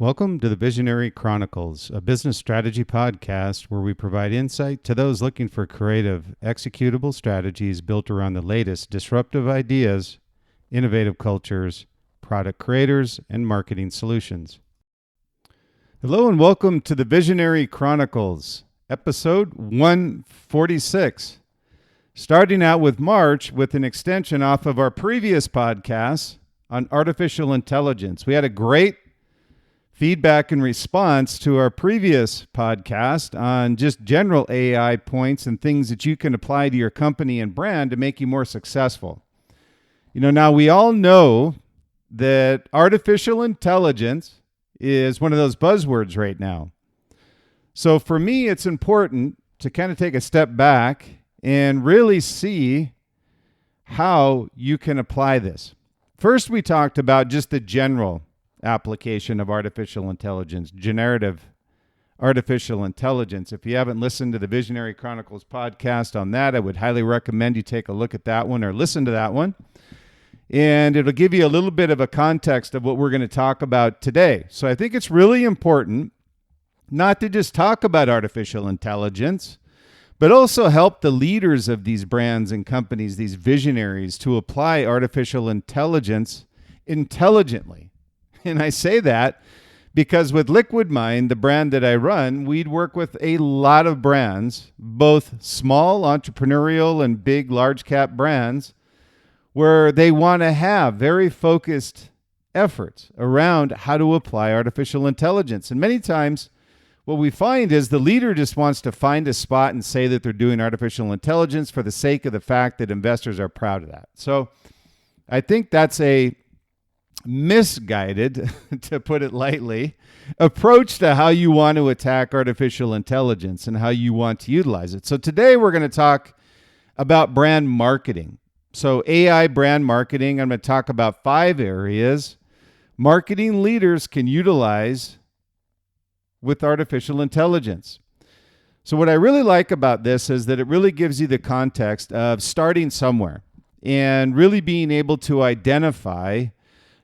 Welcome to the Visionary Chronicles, a business strategy podcast where we provide insight to those looking for creative, executable strategies built around the latest disruptive ideas, innovative cultures, product creators, and marketing solutions. Hello and welcome to the Visionary Chronicles, episode 146. Starting out with March with an extension off of our previous podcast on artificial intelligence. We had a great feedback and response to our previous podcast on just general AI points and things that you can apply to your company and brand to make you more successful. Now we all know that artificial intelligence is one of those buzzwords right now. So for me, it's important to kind of take a step back and really see how you can apply this. First, we talked about just the general application of artificial intelligence, generative artificial intelligence. If you haven't listened to the Visionary Chronicles podcast on that, I would highly recommend you take a look at that one or listen to that one. And it'll give you a little bit of a context of what we're going to talk about today. So I think it's really important not to just talk about artificial intelligence, but also help the leaders of these brands and companies, these visionaries, to apply artificial intelligence intelligently. And I say that because with Liquid Mind, the brand that I run, we'd work with a lot of brands, both small entrepreneurial and big large cap brands, where they want to have very focused efforts around how to apply artificial intelligence. And many times what we find is the leader just wants to find a spot and say that they're doing artificial intelligence for the sake of the fact that investors are proud of that. So I think that's a misguided, to put it lightly, approach to how you want to attack artificial intelligence and how you want to utilize it. So today we're going to talk about brand marketing. So AI brand marketing, I'm going to talk about 5 areas marketing leaders can utilize with artificial intelligence. So what I really like about this is that it really gives you the context of starting somewhere and really being able to identify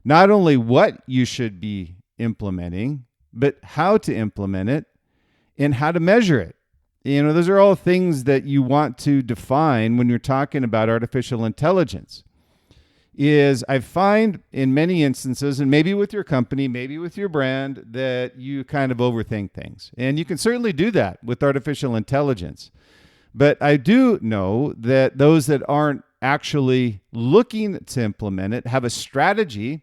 not only what you should be implementing, but how to implement it and how to measure it. Those are all things that you want to define when you're talking about artificial intelligence. I find in many instances, and maybe with your company, maybe with your brand, that you kind of overthink things. And you can certainly do that with artificial intelligence. But I do know that those that aren't actually looking to implement it have a strategy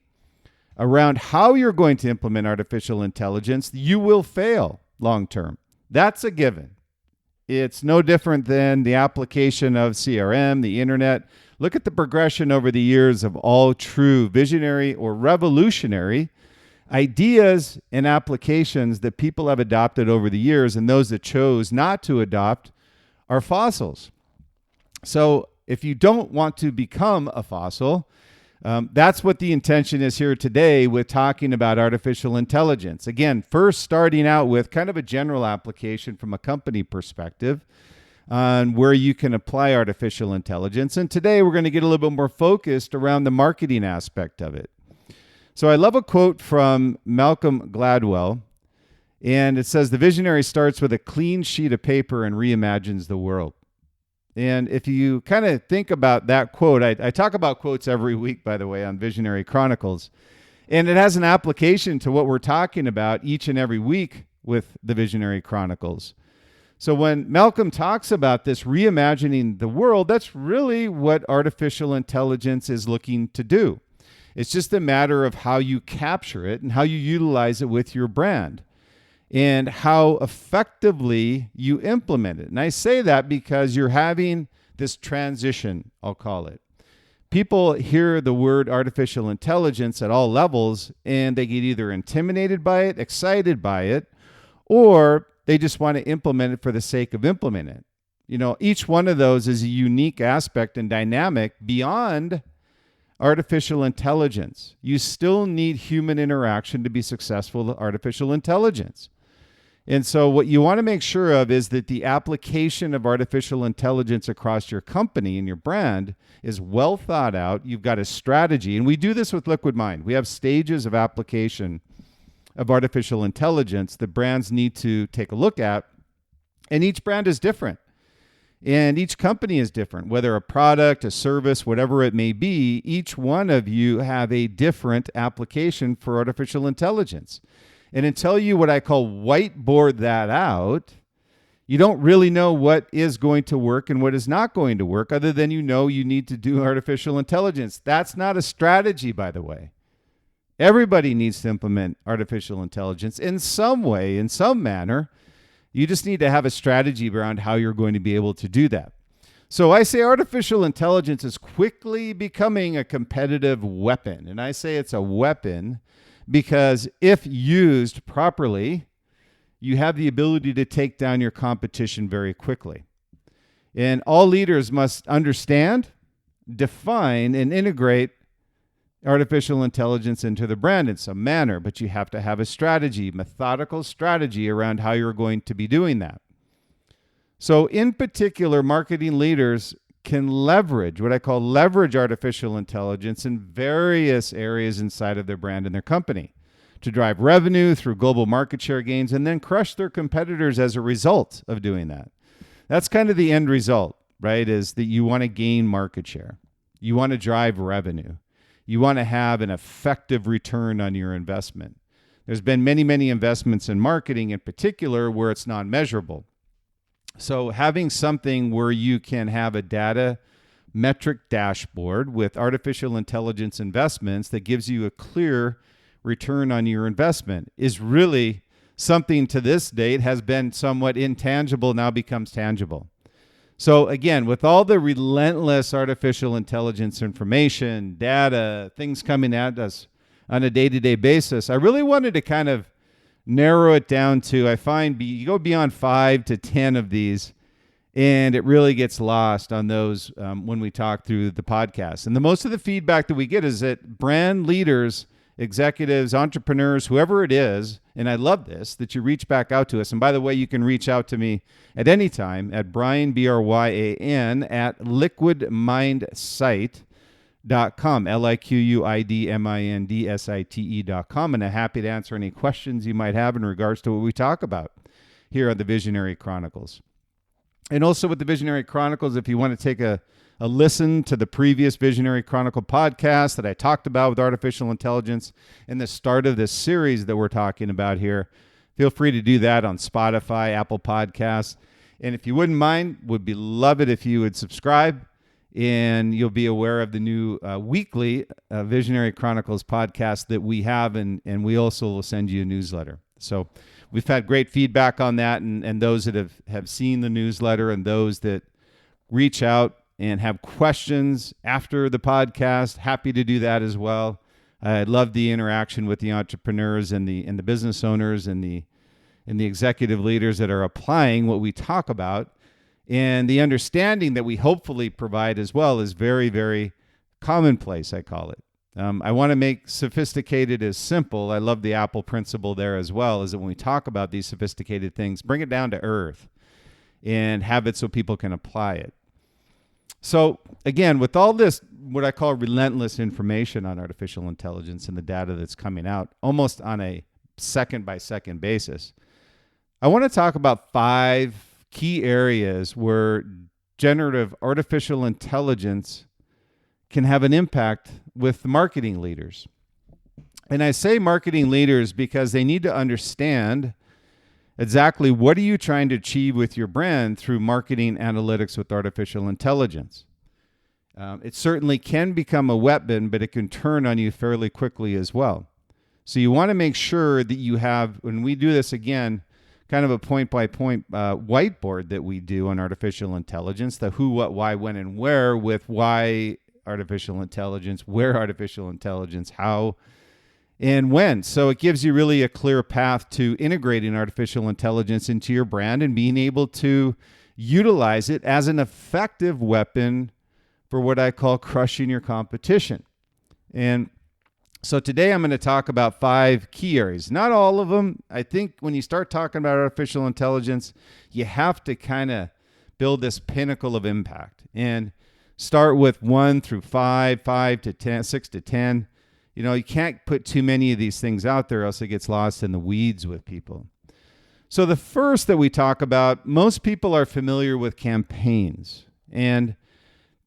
around how you're going to implement artificial intelligence. You will fail long term. That's a given. It's no different than the application of CRM, the internet. Look at the progression over the years of all true visionary or revolutionary ideas and applications that people have adopted over the years, and those that chose not to adopt are fossils. So if you don't want to become a fossil, that's what the intention is here today with talking about artificial intelligence. Again, first starting out with kind of a general application from a company perspective on where you can apply artificial intelligence. And today we're going to get a little bit more focused around the marketing aspect of it. So I love a quote from Malcolm Gladwell, and it says, "The visionary starts with a clean sheet of paper and reimagines the world." And if you kind of think about that quote, I talk about quotes every week, by the way, on Visionary Chronicles. And it has an application to what we're talking about each and every week with the Visionary Chronicles. So when Malcolm talks about this reimagining the world, that's really what artificial intelligence is looking to do. It's just a matter of how you capture it and how you utilize it with your brand, and how effectively you implement it. And I say that because you're having this transition, I'll call it. People hear the word artificial intelligence at all levels, and they get either intimidated by it, excited by it, or they just want to implement it for the sake of implementing it. Each one of those is a unique aspect and dynamic beyond artificial intelligence. You still need human interaction to be successful with artificial intelligence. And so what you want to make sure of is that the application of artificial intelligence across your company and your brand is well thought out. You've got a strategy. And we do this with Liquid Mind. We have stages of application of artificial intelligence that brands need to take a look at. And each brand is different. And each company is different, whether a product, a service, whatever it may be. Each one of you have a different application for artificial intelligence. And until you, what I call whiteboard that out, you don't really know what is going to work and what is not going to work, other than you need to do artificial intelligence. That's not a strategy, by the way. Everybody needs to implement artificial intelligence in some way, in some manner. You just need to have a strategy around how you're going to be able to do that. So I say artificial intelligence is quickly becoming a competitive weapon. And I say it's a weapon because if used properly, you have the ability to take down your competition very quickly. And all leaders must understand, define, and integrate artificial intelligence into the brand in some manner, but you have to have a strategy, methodical strategy around how you're going to be doing that. So in particular, marketing leaders can leverage what I call leverage artificial intelligence in various areas inside of their brand and their company to drive revenue through global market share gains and then crush their competitors as a result of doing that. That's kind of the end result, right? Is that you want to gain market share. You want to drive revenue. You want to have an effective return on your investment. There's been many, many investments in marketing in particular where it's non-measurable. So having something where you can have a data metric dashboard with artificial intelligence investments that gives you a clear return on your investment is really something to this date has been somewhat intangible, now becomes tangible. So again, with all the relentless artificial intelligence information, data, things coming at us on a day-to-day basis, I really wanted to kind of narrow it down to, I find you go beyond 5 to 10 of these, and it really gets lost on those when we talk through the podcast. And the most of the feedback that we get is that brand leaders, executives, entrepreneurs, whoever it is, and I love this, that you reach back out to us. And by the way, you can reach out to me at any time at Bryan, B-R-Y-A-N, at liquidmindsite.com, liquidmindsite.com. And I'm happy to answer any questions you might have in regards to what we talk about here on the Visionary Chronicles. And also with the Visionary Chronicles, if you want to take a listen to the previous Visionary Chronicle podcast that I talked about with artificial intelligence in the start of this series that we're talking about here, feel free to do that on Spotify, Apple Podcasts. And if you wouldn't mind, would love it if you would subscribe, and you'll be aware of the new weekly Visionary Chronicles podcast that we have, and we also will send you a newsletter. So we've had great feedback on that, and those that have seen the newsletter and those that reach out and have questions after the podcast, happy to do that as well. I love the interaction with the entrepreneurs and the business owners and the executive leaders that are applying what we talk about. And the understanding that we hopefully provide as well is very, very commonplace, I call it. I want to make sophisticated as simple. I love the Apple principle there as well, is that when we talk about these sophisticated things, bring it down to earth and have it so people can apply it. So again, with all this, what I call relentless information on artificial intelligence and the data that's coming out almost on a second-by-second basis, I want to talk about 5 key areas where generative artificial intelligence can have an impact with marketing leaders. And I say marketing leaders because they need to understand exactly what are you trying to achieve with your brand through marketing analytics with artificial intelligence. It certainly can become a weapon, but it can turn on you fairly quickly as well. So you want to make sure that you have, when we do this again, kind of a point-by-point whiteboard that we do on artificial intelligence, the who, what, why, when, and where, with why artificial intelligence, where artificial intelligence, how, and when. So it gives you really a clear path to integrating artificial intelligence into your brand and being able to utilize it as an effective weapon for what I call crushing your competition. And so today I'm going to talk about 5 key areas. Not all of them. I think when you start talking about artificial intelligence, you have to kind of build this pinnacle of impact and start with 1 through 5, 5 to 10, 6 to 10. You can't put too many of these things out there, else it gets lost in the weeds with people. So the first that we talk about, most people are familiar with campaigns. And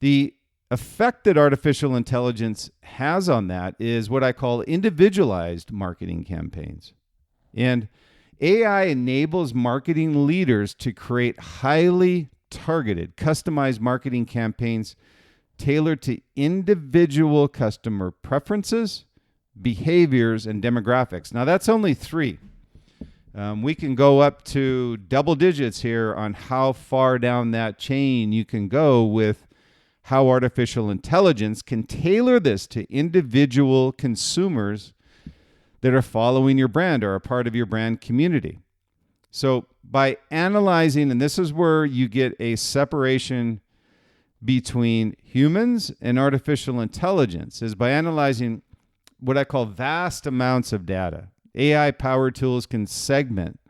the effect that artificial intelligence has on that is what I call individualized marketing campaigns. And AI enables marketing leaders to create highly targeted, customized marketing campaigns tailored to individual customer preferences, behaviors, and demographics. Now, that's only 3. We can go up to double digits here on how far down that chain you can go with how artificial intelligence can tailor this to individual consumers that are following your brand or are part of your brand community. So by analyzing, and this is where you get a separation between humans and artificial intelligence, is by analyzing what I call vast amounts of data. AI-powered tools can segment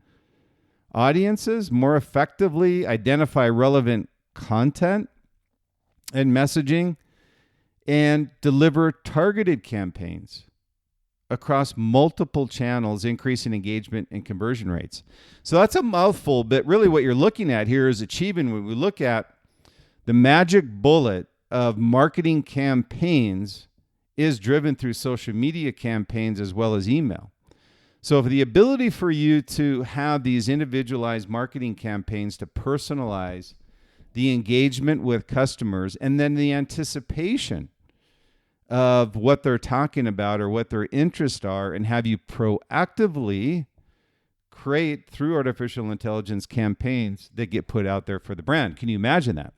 audiences more effectively, identify relevant content and messaging, and deliver targeted campaigns across multiple channels, increasing engagement and conversion rates. So that's a mouthful, but really what you're looking at here is achieving, when we look at the magic bullet of marketing campaigns, is driven through social media campaigns as well as email. So the ability for you to have these individualized marketing campaigns to personalize the engagement with customers and then the anticipation of what they're talking about or what their interests are, and have you proactively create through artificial intelligence campaigns that get put out there for the brand. Can you imagine that?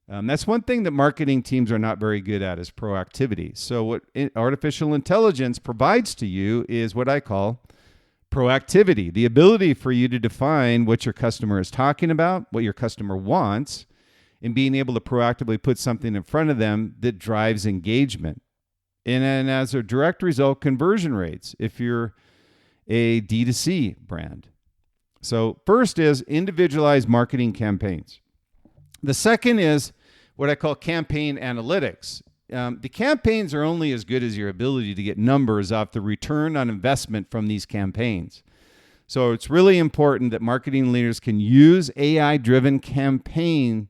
That's one thing that marketing teams are not very good at, is proactivity. So what artificial intelligence provides to you is what I call proactivity, the ability for you to define what your customer is talking about, what your customer wants, and being able to proactively put something in front of them that drives engagement. And then as a direct result, conversion rates, if you're a D2C brand. So first is individualized marketing campaigns. The second is what I call campaign analytics. The campaigns are only as good as your ability to get numbers off the return on investment from these campaigns. So it's really important that marketing leaders can use AI-driven campaign,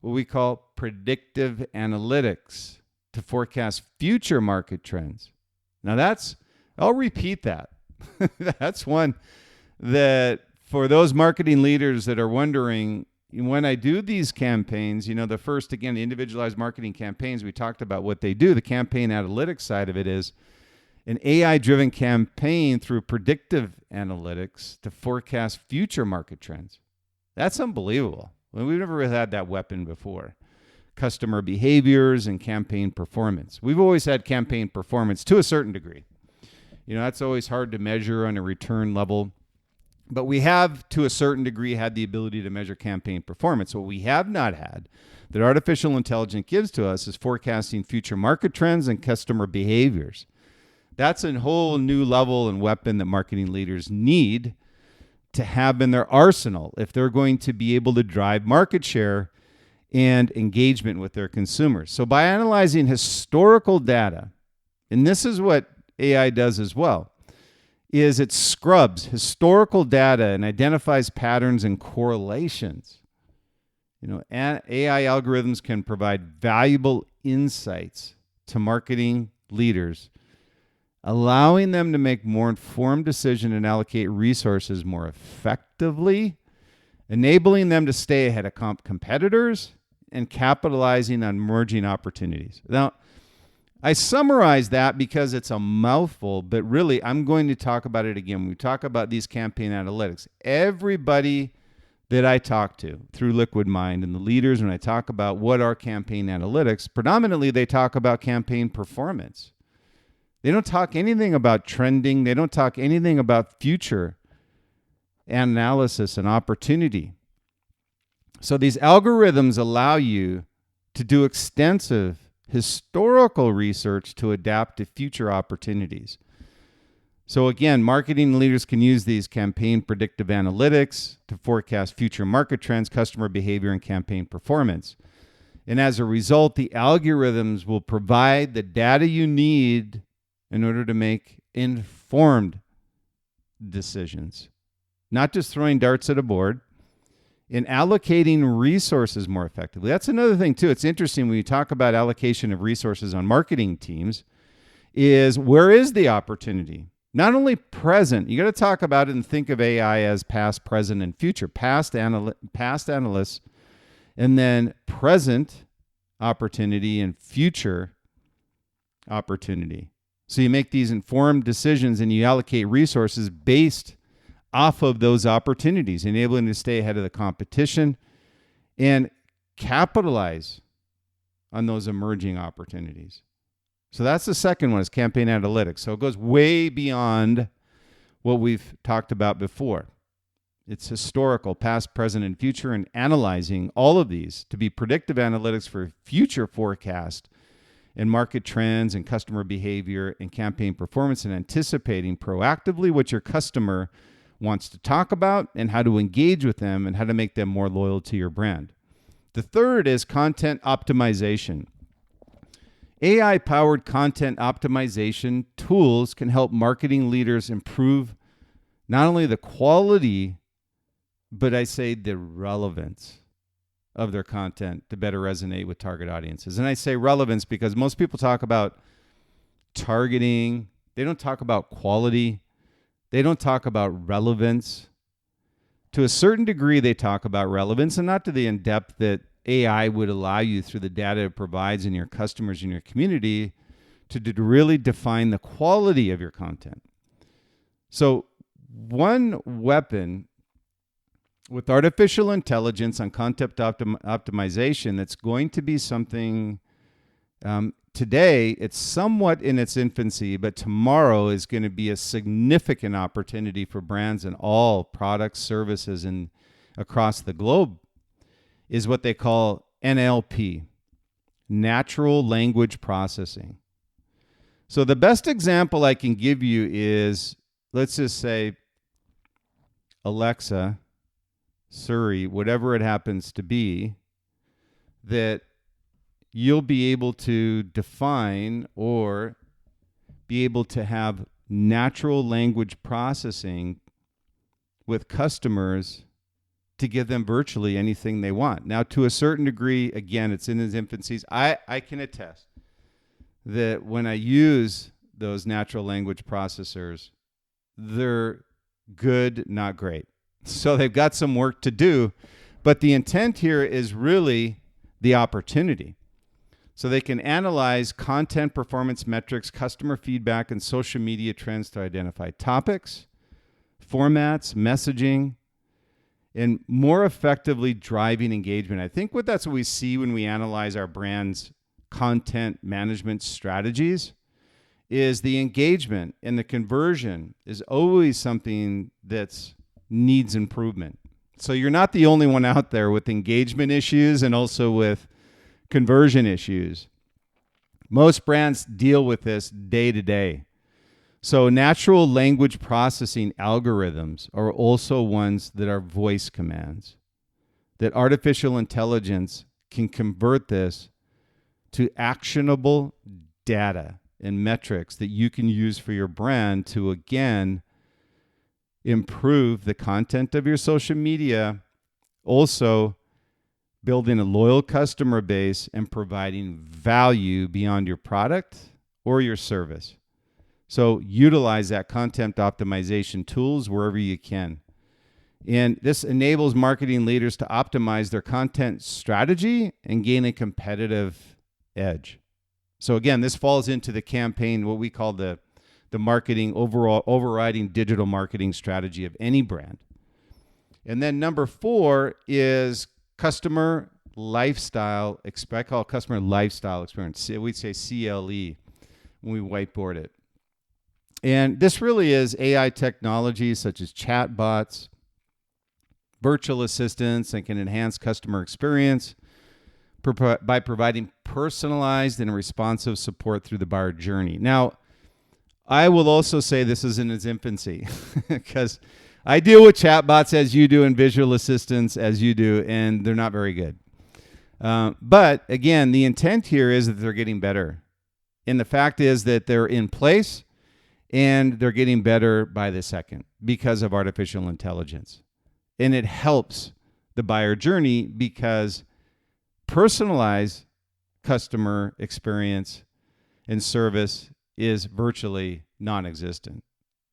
what we call predictive analytics, to forecast future market trends. Now I'll repeat that. That's one that for those marketing leaders that are wondering, when I do these campaigns, the first, again, the individualized marketing campaigns, we talked about what they do. The campaign analytics side of it is an AI-driven campaign through predictive analytics to forecast future market trends. That's unbelievable. We've never really had that weapon before. Customer behaviors and campaign performance. We've always had campaign performance to a certain degree. That's always hard to measure on a return level. But we have, to a certain degree, had the ability to measure campaign performance. What we have not had that artificial intelligence gives to us is forecasting future market trends and customer behaviors. That's a whole new level and weapon that marketing leaders need to have in their arsenal if they're going to be able to drive market share and engagement with their consumers. So by analyzing historical data, and this is what AI does as well, is it scrubs historical data and identifies patterns and correlations. AI algorithms can provide valuable insights to marketing leaders, allowing them to make more informed decisions and allocate resources more effectively, enabling them to stay ahead of competitors and capitalizing on emerging opportunities. Now, I summarize that because it's a mouthful, but really I'm going to talk about it again. When we talk about these campaign analytics, everybody that I talk to through Liquid Mind and the leaders, when I talk about what are campaign analytics, predominantly they talk about campaign performance. They don't talk anything about trending. They don't talk anything about future analysis and opportunity. So these algorithms allow you to do extensive historical research to adapt to future opportunities. So again, marketing leaders can use these campaign predictive analytics to forecast future market trends, customer behavior, and campaign performance. And as a result, the algorithms will provide the data you need in order to make informed decisions, not just throwing darts at a board, in allocating resources more effectively. That's another thing too. It's interesting when you talk about allocation of resources on marketing teams, is where is the opportunity? Not only present, you got to talk about it and think of AI as past, present, and future. Past analysts, and then present opportunity and future opportunity. So you make these informed decisions and you allocate resources based off of those opportunities, enabling you to stay ahead of the competition and capitalize on those emerging opportunities. So that's the second one, is campaign analytics. So it goes way beyond what we've talked about before. It's historical, past, present, and future, and analyzing all of these to be predictive analytics for future forecast and market trends and customer behavior and campaign performance, and anticipating proactively what your customer wants to talk about and how to engage with them and how to make them more loyal to your brand. The third is content optimization. AI-powered content optimization tools can help marketing leaders improve not only the quality, but I say the relevance of their content to better resonate with target audiences. And I say relevance because most people talk about targeting. They don't talk about quality. They don't talk about relevance. To a certain degree, they talk about relevance, and not to the in-depth that AI would allow you through the data it provides in your customers in your community to really define the quality of your content. So one weapon with artificial intelligence on content optimization that's going to be something today, it's somewhat in its infancy, but tomorrow is going to be a significant opportunity for brands and all products, services, and across the globe, is what they call NLP, natural language processing. So the best example I can give you is, let's just say, Alexa, Siri, whatever it happens to be, that you'll be able to define or be able to have natural language processing with customers to give them virtually anything they want. Now, to a certain degree, again, it's in its infancies. I can attest that when I use those natural language processors, they're good, not great. So they've got some work to do, but the intent here is really the opportunity. So they can analyze content performance metrics, customer feedback, and social media trends to identify topics, formats, messaging, and more effectively driving engagement. I think that's what we see when we analyze our brand's content management strategies, is the engagement and the conversion is always something that's needs improvement. So you're not the only one out there with engagement issues and also with conversion issues. Most brands deal with this day to day. So natural language processing algorithms are also ones that are voice commands, that artificial intelligence can convert this to actionable data and metrics that you can use for your brand to, again, improve the content of your social media, also building a loyal customer base and providing value beyond your product or your service. So utilize that content optimization tools wherever you can. And this enables marketing leaders to optimize their content strategy and gain a competitive edge. So again, this falls into the campaign, what we call the marketing overriding digital marketing strategy of any brand. And then number 4 is customer lifestyle. I call it customer lifestyle experience. We'd say CLE when we whiteboard it. And this really is AI technologies such as chatbots, virtual assistants that can enhance customer experience by providing personalized and responsive support through the buyer journey. Now, I will also say this is in its infancy because I deal with chatbots as you do and visual assistants as you do, and they're not very good. But again, the intent here is that they're getting better. And the fact is that they're in place and they're getting better by the second because of artificial intelligence. And it helps the buyer journey because personalized customer experience and service is virtually non-existent.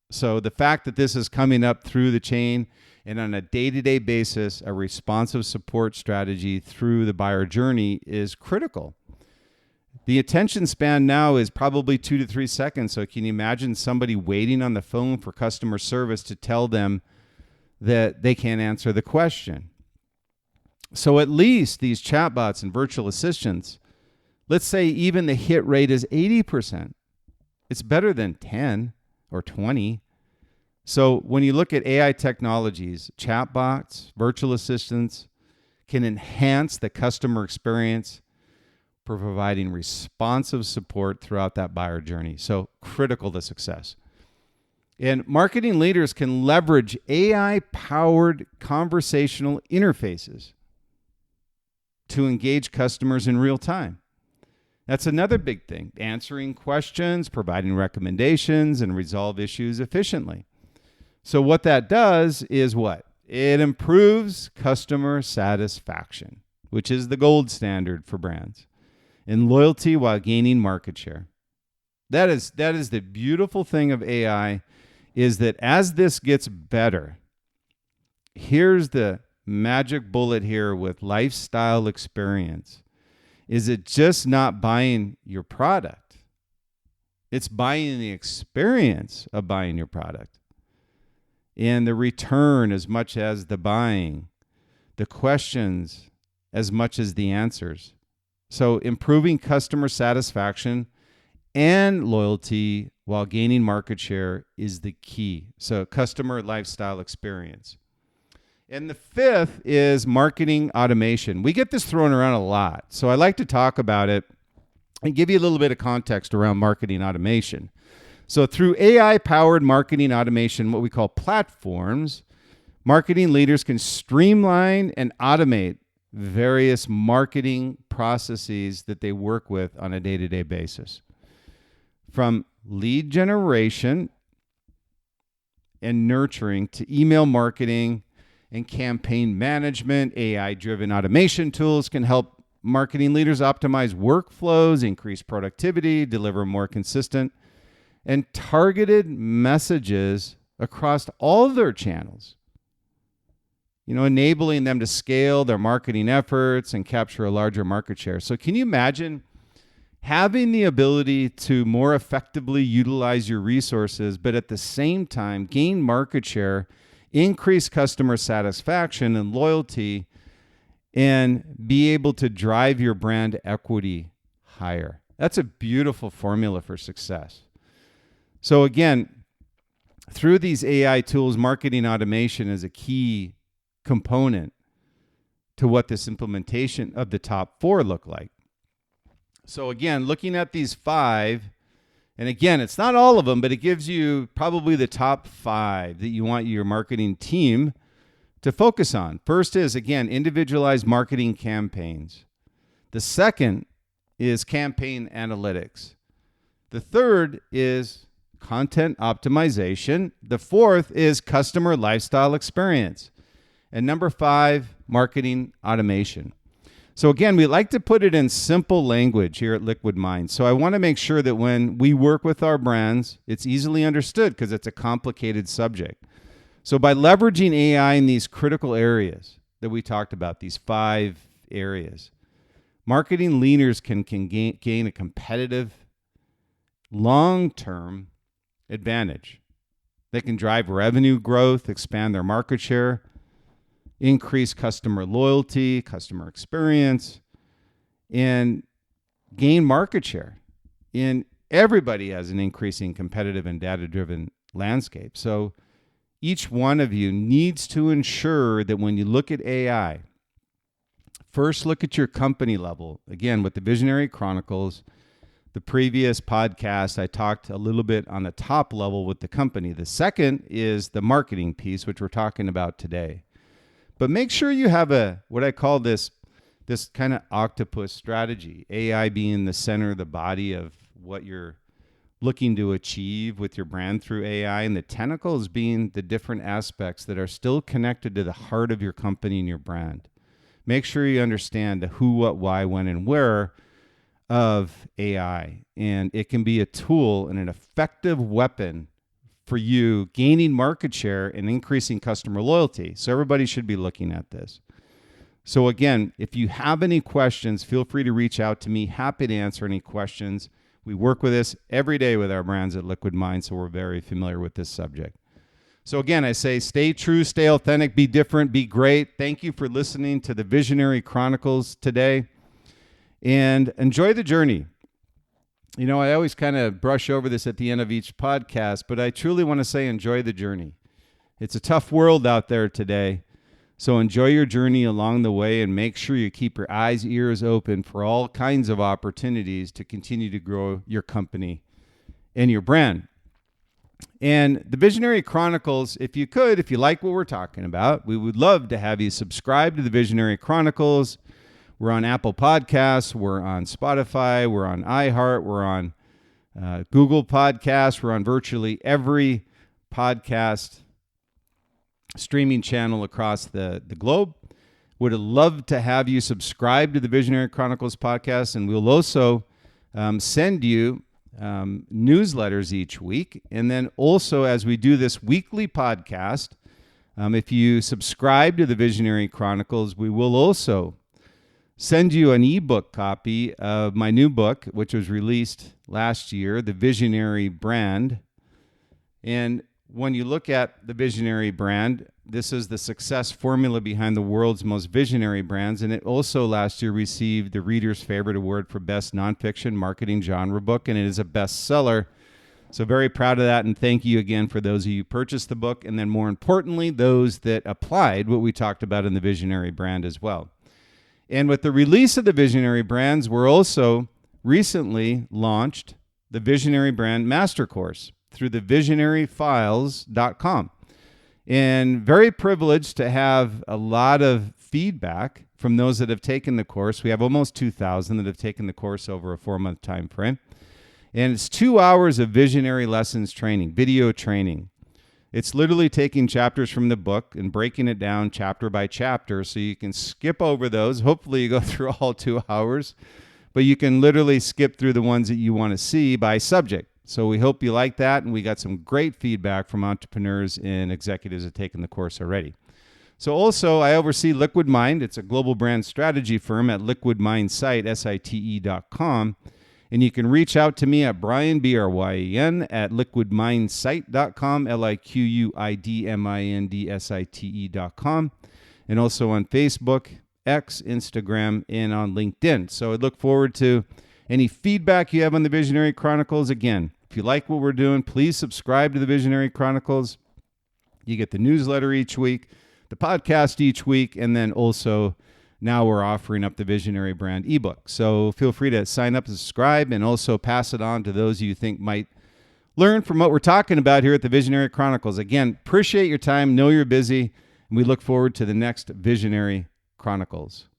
So the fact that this is coming up through the chain and on a day-to-day basis, a responsive support strategy through the buyer journey is critical. The attention span now is probably 2 to 3 seconds. So can you imagine somebody waiting on the phone for customer service to tell them that they can't answer the question? So at least these chatbots and virtual assistants, let's say even the hit rate is 80%. It's better than 10 or 20. So when you look at AI technologies, chatbots, virtual assistants can enhance the customer experience for providing responsive support throughout that buyer journey. So critical to success. And marketing leaders can leverage AI-powered conversational interfaces to engage customers in real time. That's another big thing, answering questions, providing recommendations, and resolve issues efficiently. So what that does is what? It improves customer satisfaction, which is the gold standard for brands, and loyalty while gaining market share. That is the beautiful thing of AI, is that as this gets better, here's the magic bullet here with lifestyle experience. Is it just not buying your product? It's buying the experience of buying your product. And the return as much as the buying, the questions as much as the answers. So improving customer satisfaction and loyalty while gaining market share is the key. So customer lifestyle experience. And the fifth is marketing automation. We get this thrown around a lot, so I like to talk about it and give you a little bit of context around marketing automation. So through AI-powered marketing automation, what we call platforms, marketing leaders can streamline and automate various marketing processes that they work with on a day-to-day basis. From lead generation and nurturing to email marketing and campaign management, AI-driven automation tools can help marketing leaders optimize workflows, increase productivity, deliver more consistent and targeted messages across all of their channels, enabling them to scale their marketing efforts and capture a larger market share. So can you imagine having the ability to more effectively utilize your resources, but at the same time gain market share, increase customer satisfaction and loyalty, and be able to drive your brand equity higher? That's a beautiful formula for success. So again, through these AI tools, marketing automation is a key component to what this implementation of the top 4 look like. So again, looking at these 5, and again, it's not all of them, but it gives you probably the top 5 that you want your marketing team to focus on. First is, again, individualized marketing campaigns. The second is campaign analytics. The third is content optimization. The fourth is customer lifestyle experience. And number 5, marketing automation. So again, we like to put it in simple language here at Liquid Mind. So I want to make sure that when we work with our brands, it's easily understood because it's a complicated subject. So by leveraging AI in these critical areas that we talked about, these 5 areas, marketing leaders can gain a competitive, long-term advantage. They can drive revenue growth, expand their market share, increase customer loyalty, customer experience, and gain market share. And everybody has an increasing competitive and data-driven landscape. So each one of you needs to ensure that when you look at AI, first look at your company level. Again, with the Visionary Chronicles, the previous podcast, I talked a little bit on the top level with the company. The second is the marketing piece, which we're talking about today. But make sure you have what I call this kind of octopus strategy, AI being the center of the body of what you're looking to achieve with your brand through AI, and the tentacles being the different aspects that are still connected to the heart of your company and your brand. Make sure you understand the who, what, why, when, and where of AI. And it can be a tool and an effective weapon for you gaining market share and increasing customer loyalty. So everybody should be looking at this. So again, if you have any questions, feel free to reach out to me. Happy to answer any questions. We work with this every day with our brands at Liquid Mind, so we're very familiar with this subject. So again, I say stay true, stay authentic, be different, be great. Thank you for listening to the Visionary Chronicles today, and enjoy the journey. You know, I always kind of brush over this at the end of each podcast, but I truly want to say enjoy the journey. It's a tough world out there today, so enjoy your journey along the way and make sure you keep your eyes, ears open for all kinds of opportunities to continue to grow your company and your brand. And the Visionary Chronicles, if you like what we're talking about, we would love to have you subscribe to the Visionary Chronicles. We're on Apple Podcasts, we're on Spotify, we're on iHeart, we're on Google Podcasts, we're on virtually every podcast streaming channel across the globe. Would love to have you subscribe to the Visionary Chronicles podcast, and we'll also send you newsletters each week. And then also, as we do this weekly podcast, if you subscribe to the Visionary Chronicles, we will also send you an ebook copy of my new book, which was released last year, The Visionary Brand. And when you look at the Visionary Brand, this is the success formula behind the world's most visionary brands. And it also last year received the Reader's Favorite Award for Best Nonfiction Marketing Genre Book, and it is a bestseller. So very proud of that, and thank you again for those of you who purchased the book, and then more importantly, those that applied what we talked about in the Visionary Brand as well. And with the release of the Visionary Brands, we're also recently launched the Visionary Brand Master Course through the visionaryfiles.com. And very privileged to have a lot of feedback from those that have taken the course. We have almost 2,000 that have taken the course over a 4-month time frame. And it's 2 hours of visionary lessons training, video training. It's literally taking chapters from the book and breaking it down chapter by chapter so you can skip over those. Hopefully you go through all 2 hours, but you can literally skip through the ones that you want to see by subject. So we hope you like that, and we got some great feedback from entrepreneurs and executives that have taken the course already. So also, I oversee Liquid Mind. It's a global brand strategy firm at liquidmindsite.com. And you can reach out to me at Brian, B-R-Y-A-N, at liquidmindsite.com, liquidmindsite.com, and also on Facebook, X, Instagram, and on LinkedIn. So I look forward to any feedback you have on the Visionary Chronicles. Again, if you like what we're doing, please subscribe to the Visionary Chronicles. You get the newsletter each week, the podcast each week, and then also now we're offering up the Visionary Brand ebook. So feel free to sign up and subscribe, and also pass it on to those you think might learn from what we're talking about here at the Visionary Chronicles. Again, appreciate your time. Know you're busy, and we look forward to the next Visionary Chronicles.